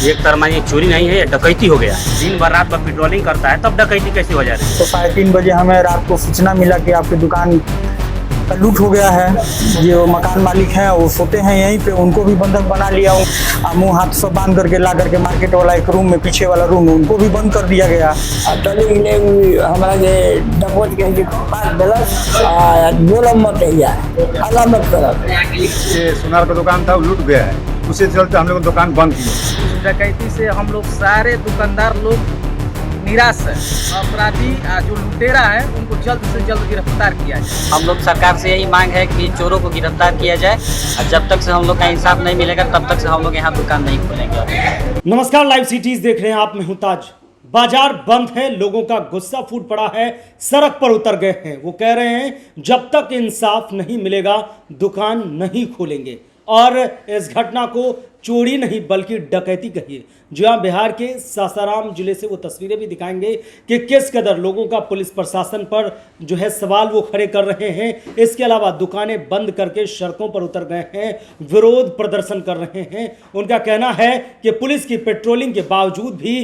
एक तरह ये चोरी नहीं है, ये डकैती हो गया। दिन भर रात भर पेट्रोलिंग करता है, तब डकैती कैसे हो जा रही है? तो 3:30 बजे हमें रात को सूचना मिला कि आपकी दुकान का लूट हो गया है। जो मकान मालिक हैं वो सोते हैं यहीं पे, उनको भी बंधक बना लिया। मुंह हाथ सब बांध करके ला करके मार्केट वाला एक रूम में, पीछे वाला रूम में उनको भी बंद कर दिया गया। हमारा जे डकैत के पास गलत बोलो मत हल्ला मत करब। ये सुनार का दुकान था, वो लूट गया है, उसी चलते हम लोग दुकान बंद की। डकैती से हम लोग सारे दुकानदार लोग निराश है। अपराधी जो लुटेरा है उनको जल्द से जल्द गिरफ्तार किया जाए। हम लोग सरकार से यही मांग है कि चोरों को गिरफ्तार किया जाए, और जब तक से हम लोग का इंसाफ नहीं मिलेगा तब तक से हम लोग यहाँ दुकान नहीं खोलेंगे। नमस्कार, लाइव सिटीज देख रहे हैं आप। मैं हूं ताज। बाजार बंद है, लोगों का गुस्सा फूट पड़ा है, सड़क पर उतर गए हैं। वो कह रहे हैं जब तक इंसाफ नहीं मिलेगा दुकान नहीं खोलेंगे। और इस घटना को चोरी नहीं बल्कि डकैती कहिए। जो यहाँ बिहार के सासाराम जिले से वो तस्वीरें भी दिखाएंगे कि किस कदर लोगों का पुलिस प्रशासन पर जो है सवाल वो खड़े कर रहे हैं। इसके अलावा दुकानें बंद करके सड़कों पर उतर गए हैं, विरोध प्रदर्शन कर रहे हैं। उनका कहना है कि पुलिस की पेट्रोलिंग के बावजूद भी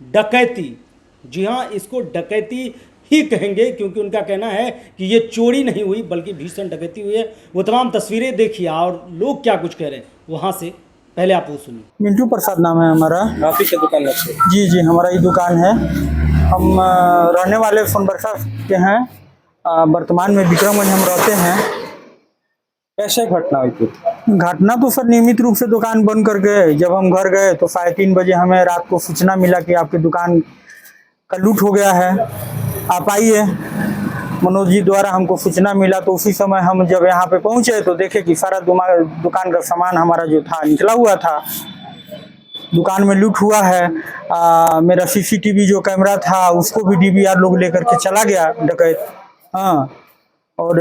डकैती, जी हाँ, इसको डकैती ही कहेंगे, क्योंकि उनका कहना है कि ये चोरी नहीं हुई बल्कि भीषण डकैती हुई है। वो तमाम तस्वीरें देखिए और लोग क्या कुछ कह रहे हैं वहाँ से, पहले आप वो सुनिए। मिंटू प्रसाद नाम है हमारा। आप ही की दुकान है? जी, हमारा ये दुकान है। हम रहने वाले सोनबरसा के हैं। वर्तमान में विक्रमगंज हम रहते हैं। कैसे घटना हुई थी? घटना तो सर नियमित रूप से दुकान बंद कर गए। जब हम घर गए तो 3:30 बजे हमें रात को सूचना मिला कि आपकी दुकान का लूट हो गया है, आप आइए। मनोज जी द्वारा हमको सूचना मिला, तो उसी समय हम जब यहाँ पे पहुँचे तो देखे कि सारा दुकान का सामान हमारा जो था निकला हुआ था। दुकान में लूट हुआ है। मेरा सीसीटीवी जो कैमरा था उसको भी डीवीआर लोग लेकर के चला गया डकैत। हाँ, और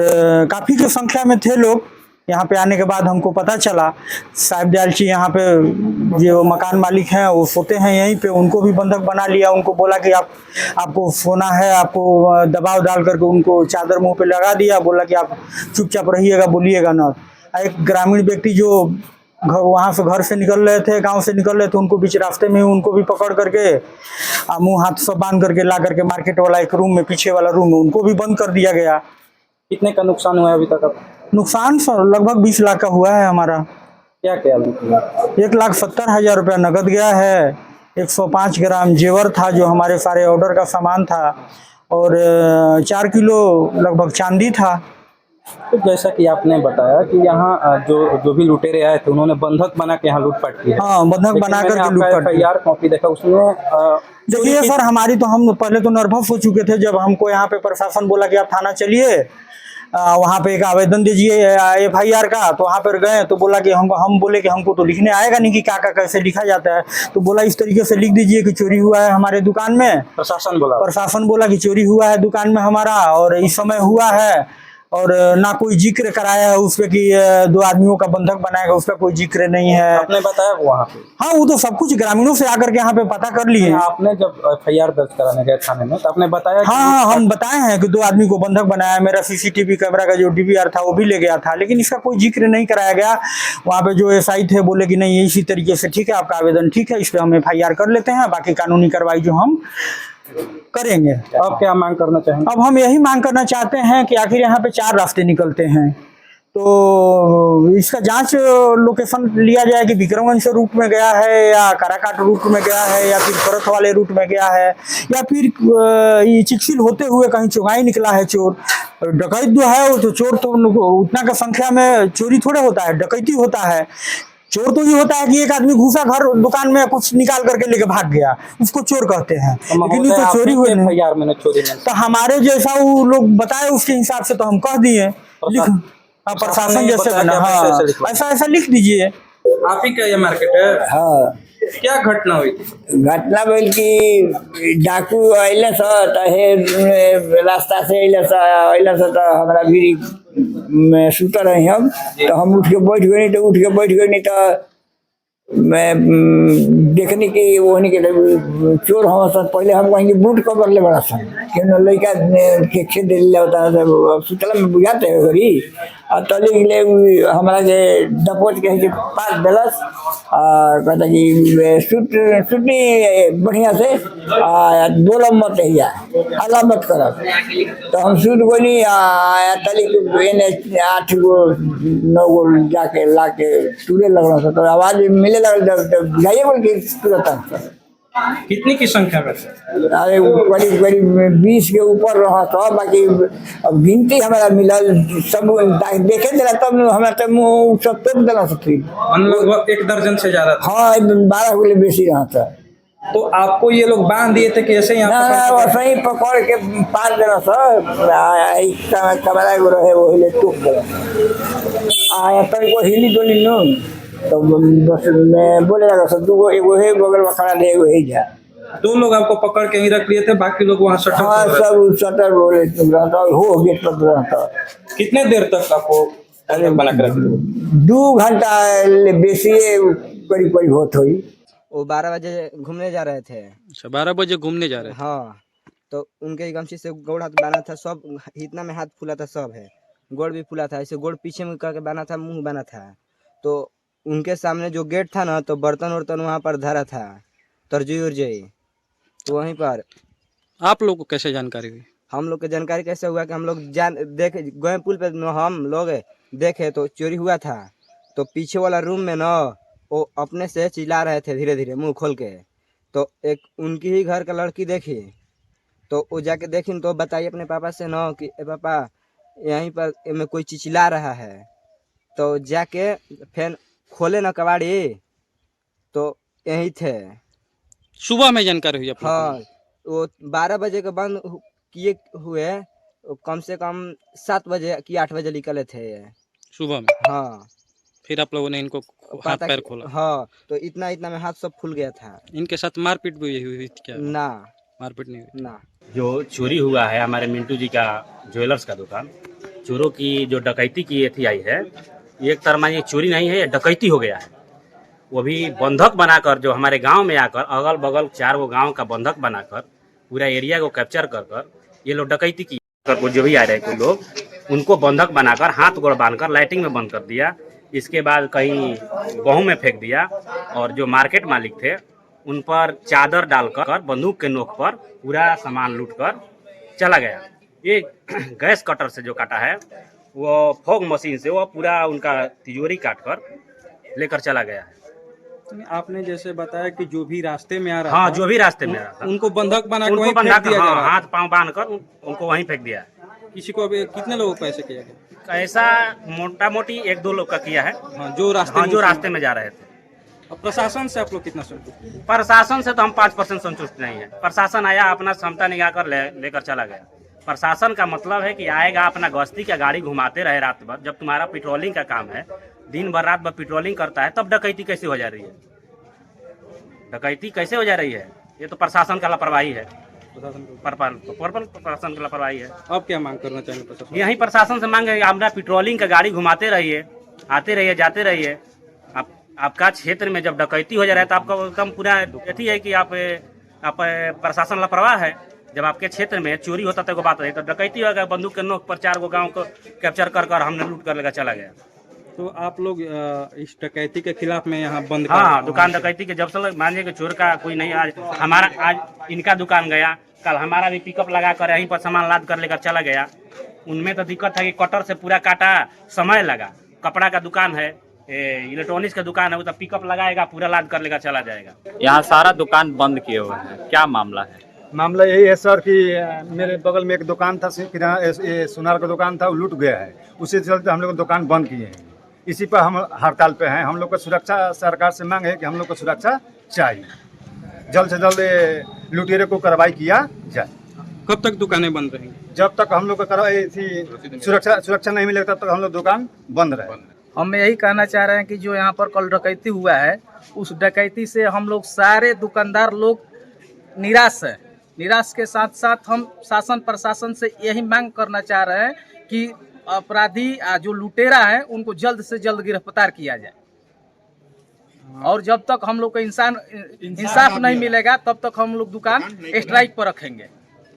काफ़ी की संख्या में थे लोग। यहाँ पे आने के बाद हमको पता चला साहिब दयाल जी यहाँ पे जो मकान मालिक हैं वो सोते हैं यहीं पे, उनको भी बंधक बना लिया। उनको बोला कि आपको सोना है, आपको दबाव डाल करके उनको चादर मुंह पे लगा दिया। बोला कि आप चुपचाप रहिएगा, बोलिएगा ना। एक ग्रामीण व्यक्ति जो वहाँ से घर से निकल रहे थे, गांव से निकल रहे थे, उनको बीच रास्ते में उनको भी पकड़ करके मुँह हाथ सब बांध करके ला करके मार्केट वाला एक रूम में, पीछे वाला रूम में उनको भी बंद कर दिया गया। कितने का नुकसान हुआ अभी तक? नुकसान लगभग 20 लाख का हुआ है हमारा। क्या क्या? 1,70,000 रुपया नकद गया है। 105 ग्राम जेवर था जो हमारे सारे ऑर्डर का सामान था, और 4 किलो लगभग चांदी था। तो जैसा कि आपने बताया कि यहाँ जो भी लुटेरे आए थे उन्होंने बंधक बना के यहाँ लूटपाट की है। हाँ, बंधक बना करके लूटपाट की। यार कॉपी देखा उसमें। देखिए सर, हमारी तो हम पहले तो नर्वस हो चुके थे जब हमको यहाँ पे प्रशासन बोला कि आप थाना चलिए, वहाँ पे एक आवेदन दीजिए FIR का। तो वहाँ पर गए तो बोला कि हम बोले कि हमको तो लिखने आएगा नहीं कि क्या कैसे लिखा जाता है। तो बोला इस तरीके से लिख दीजिए कि चोरी हुआ है हमारे दुकान में। प्रशासन बोला कि चोरी हुआ है दुकान में हमारा, और इस समय हुआ है, और ना कोई जिक्र कराया है उस पे कि 2 आदमियों का बंधक बनाएगा, उस पर कोई जिक्र नहीं है। आपने बताया वहाँ पे? हाँ, वो तो सब कुछ ग्रामीणों से आकर के यहाँ पे पता कर लिए। आपने जब FIR दर्ज कराने गए थाने में तो आपने बताया? हाँ, हम बताए हैं कि 2 आदमी को बंधक बनाया। मेरा सीसीटीवी कैमरा का जो DVR था वो भी ले गया था, लेकिन इसका कोई जिक्र नहीं कराया गया। वहाँ पे जो SI थे बोले कि नहीं, इसी तरीके से ठीक है, आपका आवेदन ठीक है, इस पर हम FIR कर लेते हैं, बाकी कानूनी कार्रवाई जो हम करेंगे। अब क्या मांग करना चाहेंगे? अब हम यही मांग करना चाहते हैं कि आखिर यहाँ पे 4 रास्ते निकलते हैं, तो इसका जांच लोकेशन लिया जाए कि विक्रमगंज से रूट में गया है, या काराकाट रूट में गया है, या फिर परत वाले रूट में गया है, या फिर ये चिकसिल होते हुए कहीं चुगाई निकला है चोर। डकैत जो है वो तो चोर तो उतना का संख्या में चोरी थोड़े होता है, डकैती होता है। चोर तो ये होता है कि एक आदमी घुसा घर दुकान में, कुछ निकाल करके लेके भाग गया, उसको चोर कहते हैं। लेकिन ये तो चोरी हुई नहीं। तो हमारे जैसा वो लोग बताए उसके हिसाब से तो हम कह दिए, प्रशासन जैसे बना। हाँ, ऐसा लिख दीजिए। आप ही का ये मार्केट है? हाँ। क्या घटना हुई थी? घटना बोल कि डाकू अइले रास्ता से अइले तो हमारा भी में सुता रहे हम, तो हम उठ के बैठ गए नहीं तो मैं देखने की वो नहीं के चोर हम सब पहले हम कहेंगे बूट कवर ले बड़ा सन क्यों लड़का के दे होता है सुतला में बुझाते हैं घड़ी और तली के लिए हमारा के डपोज के पास दिलस और कहता कि सुटनी बढ़िया से बोलो मत है हल्ला मत करो। तो हम सूट गोली तली के 8 गो 9 गो जाके ला के टूरे लगना था। तो आवाज मिले लग जाइए बोल के तुरंत। कितनी की संख्या में? अरे करीब करीब 20 के ऊपर रहा था। बाकी गिनती हमारा मिलल सब देखे दिला तब हमारा तो मुँह सब तोड़ देना सकती। लगभग 1 दर्जन से ज्यादा था। हाँ 12 गोले बेसी रहा था। तो आपको ये लोग बांध दिए थे कि ऐसे ही ना वैसे ही पकड़ के पार देना था। कमरा को रहे वो हिले टूट गया आया तो को हिली डोली नो। तो बस मैं बोले लगा सब 2 गो एगो है बगल में खड़ा रहे एगो है जा। 2 लोग आपको पकड़ के ही रख लिए थे, बाकी लोग वहाँ शटर। हाँ सब शटर बोले रहता हो गेट पर रहता। कितने देर तक आपको बना कर रखे? 2 घंटा बेसी करीब करीब होत हुई। वो 12 बजे घूमने जा रहे थे। अच्छा 12 बजे घूमने जा रहे थे। हाँ तो उनके गमछी से गोड़ हाथ बांधा था, सब इतना में हाथ फूला था, सब है गोड़ भी फूला था, ऐसे गोड़ पीछे में करके बांधा था, मुंह बांधा था। तो उनके सामने जो गेट था ना, तो बर्तन वर्तन वहाँ पर धरा था, तरजुई उर्जई। तो वहीं पर आप लोग को कैसे जानकारी हुई? हम लोग को जानकारी कैसे हुआ कि हम लोग देखे गए पुल पे, हम लोग देखे तो चोरी हुआ था। तो पीछे वाला रूम में ना वो अपने से चिल्ला रहे थे धीरे धीरे मुंह खोल के। तो एक उनकी ही घर का लड़की देखी, तो वो जाके देखी तो बताइए अपने पापा से ना कि पापा यहीं पर में कोई चिल्ला रहा है। तो जाके फिर खोले ना कबाड़ी, तो यही थे। सुबह में जानकारी हुई? हाँ वो 12 बजे के बंद किए हुए, कम से कम 7 बजे कि 8 बजे निकले थे सुबह में। हाँ फिर आप लोगों ने इनको हाथ पैर खोला? हाँ तो इतना इतना में हाथ सब फूल गया था। इनके साथ मारपीट भी हुई थी क्या? ना मारपीट नहीं हुई ना। जो चोरी हुआ है हमारे मिंटू जी का ज्वेलर्स का दुकान, चोरों की जो डकैती की थी आई है, एक तरह ये चोरी नहीं है, ये डकैती हो गया है। वो भी बंधक बनाकर, जो हमारे गांव में आकर अगल बगल 4 गो गांव का बंधक बनाकर पूरा एरिया को कैप्चर कर कर ये लोग डकैती की। जो भी आ रहे कुछ लोग, उनको बंधक बनाकर हाथ गोड़ बांधकर लाइटिंग में बंद कर दिया। इसके बाद कहीं गहूँ में फेंक दिया, और जो मार्केट मालिक थे उन पर चादर डालकर बंदूक के नोक पर पूरा सामान लूट कर चला गया। ये गैस कटर से जो काटा है, वो फोग मशीन से वो पूरा उनका तिजोरी काट कर लेकर चला गया है। आपने जैसे बताया कि जो भी रास्ते में आ रहा हाँ था, जो भी रास्ते में आ रहा था उनको बंधक बना उनको के बंधक, दिया जा हाँ, रहा था। हाथ पांव बांध कर उनको वहीं फेंक दिया है। किसी को अभी कितने लोगों को ऐसे किया गया? ऐसा मोटा मोटी 1-2 लोग का किया है। हाँ, जो रास्ते में जा रहे थे। और प्रशासन से आप लोग कितना संतुष्ट? प्रशासन से तो हम 5% संतुष्ट नहीं है। प्रशासन आया, अपना क्षमता निगाह कर लेकर चला गया। प्रशासन का मतलब है कि आएगा, अपना गश्ती का गाड़ी घुमाते रहे रात भर। जब तुम्हारा पेट्रोलिंग का काम है, दिन भर रात भर पेट्रोलिंग करता है, तब डकैती कैसे हो जा रही है? डकैती कैसे हो जा रही है? ये तो प्रशासन का लापरवाही है। प्रशासन की लापरवाही है। अब क्या मांग करना चाहेंगे प्रशासन? यही प्रशासन से मांगे, अपना पेट्रोलिंग का गाड़ी घुमाते रहिए, आते रहिए, जाते रहिए। आपका क्षेत्र में जब डकैती हो जा रहा है तो आपका एकदम पूरा यही है कि आप प्रशासन लापरवाह है। जब आपके क्षेत्र में चोरी होता तो बात रही, तो डकैती हो गया, बंदूक के नोक पर 4 गो गाँव को कैप्चर कर हमने लूट कर लेकर चला गया। तो आप लोग इस डकैती के खिलाफ में यहाँ बंद? हाँ, दुकान डकैती के जब से मानिए कि चोर का कोई नहीं, आज इनका दुकान गया, कल हमारा भी पिकअप लगा कर यहीं पर सामान लाद कर लेकर चला गया। उनमें तो दिक्कत है कि कटर से पूरा काटा, समय लगा। कपड़ा का दुकान है, इलेक्ट्रॉनिक्स का दुकान है, वो तो पिकअप लगाएगा, पूरा लाद कर लेकर चला जाएगा। यहाँ सारा दुकान बंद किए हुए हैं, क्या मामला है? मामला यही है सर कि मेरे बगल में एक दुकान था, सुनार का दुकान था, वो लूट गया है। उसी चलते हम लोग दुकान बंद किए हैं। इसी पर हम हड़ताल पे हैं। हम लोग को सुरक्षा, सरकार से मांग है कि हम लोग को सुरक्षा चाहिए, जल्द से जल्द लुटेरे को कार्रवाई किया जाए। कब तक दुकानें बंद रहेंगी? जब तक हम लोग को सुरक्षा नहीं मिलेगा तब तक हम लोग दुकान बंद रहे। हम यही कहना चाह रहे हैं कि जो यहाँ पर कल डकैती हुआ है, उस डकैती से हम लोग सारे दुकानदार लोग निराश है। निराश के साथ साथ हम शासन प्रशासन से यही मांग करना चाह रहे हैं कि अपराधी जो लुटेरा है उनको जल्द से जल्द गिरफ्तार किया जाए। और जब तक हम लोग को इंसाफ नहीं मिलेगा तब तक हम लोग दुकान स्ट्राइक पर रखेंगे।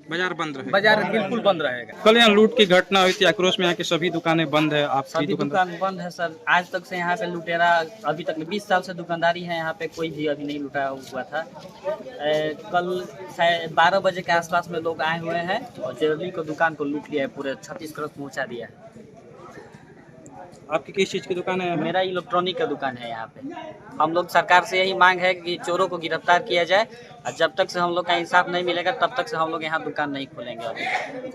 बाजार बंद रहे। बाजार बिल्कुल बंद रहेगा। कल यहाँ लूट की घटना हुई थी, आक्रोश में यहाँ की सभी दुकानें बंद है। आप सभी दुकान बंद है सर। आज तक से यहाँ पे लुटेरा अभी तक 20 साल से दुकानदारी है यहाँ पे, कोई भी अभी नहीं लुटा हुआ था। कल 12 बजे के आसपास में लोग आए हुए हैं और ज्वेलरी को दुकान को लूट लिया है, पूरे 36 करोड़ पहुँचा दिया है। आपकी किस चीज़ की दुकान है? मेरा इलेक्ट्रॉनिक का दुकान है यहाँ पे। हम लोग सरकार से यही मांग है कि चोरों को गिरफ्तार किया जाए और जब तक से हम लोग का इंसाफ नहीं मिलेगा तब तक से हम लोग यहाँ दुकान नहीं खोलेंगे अभी।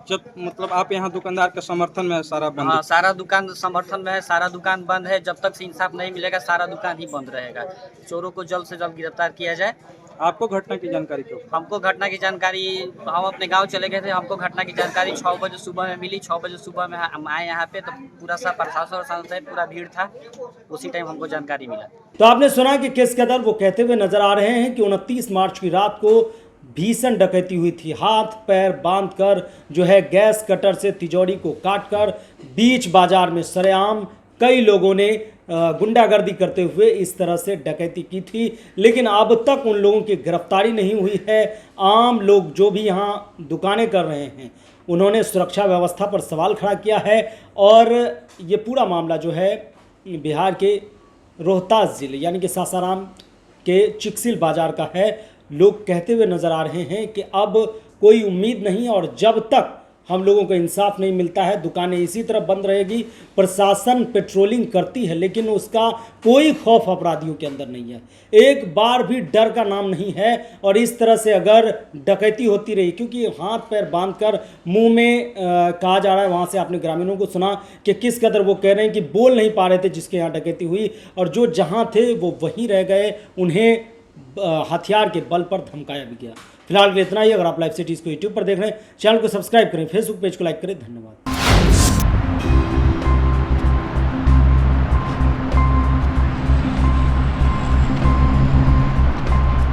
जब मतलब आप यहाँ दुकानदार के समर्थन में सारा बंद? हाँ, सारा दुकान समर्थन में है, सारा दुकान बंद है। जब तक से इंसाफ नहीं मिलेगा सारा दुकान ही बंद रहेगा। चोरों को जल्द से जल्द गिरफ्तार किया जाए। आपको घटना की जानकारी क्यों? हमको घटना की जानकारी, हम अपने गांव चले गए थे, हमको घटना की जानकारी 6 बजे सुबह में मिली। 6 बजे सुबह में हम आए यहाँ पे तो पूरा सा प्रशासन और सांसद पूरा भीड़ था, उसी टाइम हमको जानकारी मिला। तो आपने सुना कि किस कदर वो कहते हुए नजर आ रहे हैं कि 29 मार्च की रात को भीषण डकैती हुई थी। हाथ पैर बांधकर जो है गैस कटर से तिजोरी को काटकर बीच बाजार में सरेआम कई लोगों ने गुंडागर्दी करते हुए इस तरह से डकैती की थी, लेकिन अब तक उन लोगों की गिरफ्तारी नहीं हुई है। आम लोग जो भी यहाँ दुकानें कर रहे हैं उन्होंने सुरक्षा व्यवस्था पर सवाल खड़ा किया है और ये पूरा मामला जो है बिहार के रोहतास जिले यानी कि सासाराम के चिकसिल बाजार का है। लोग कहते हुए नज़र आ रहे हैं कि अब कोई उम्मीद नहीं और जब तक हम लोगों को इंसाफ नहीं मिलता है दुकानें इसी तरह बंद रहेगी। प्रशासन पेट्रोलिंग करती है लेकिन उसका कोई खौफ अपराधियों के अंदर नहीं है, एक बार भी डर का नाम नहीं है। और इस तरह से अगर डकैती होती रही, क्योंकि हाथ पैर बांधकर मुंह में कहा जा रहा है, वहाँ से आपने ग्रामीणों को सुना कि किस कदर वो कह रहे हैं कि बोल नहीं पा रहे थे जिसके यहाँ डकैती हुई, और जो जहाँ थे वो वहीं रह गए, उन्हें हथियार के बल पर धमकाया भी गया। फिलहाल इतना ही। अगर आप लाइव सिटीज़ को यूट्यूब पर देख रहे हैं, चैनल को सब्सक्राइब करें, फेसबुक पेज को लाइक करें। धन्यवाद।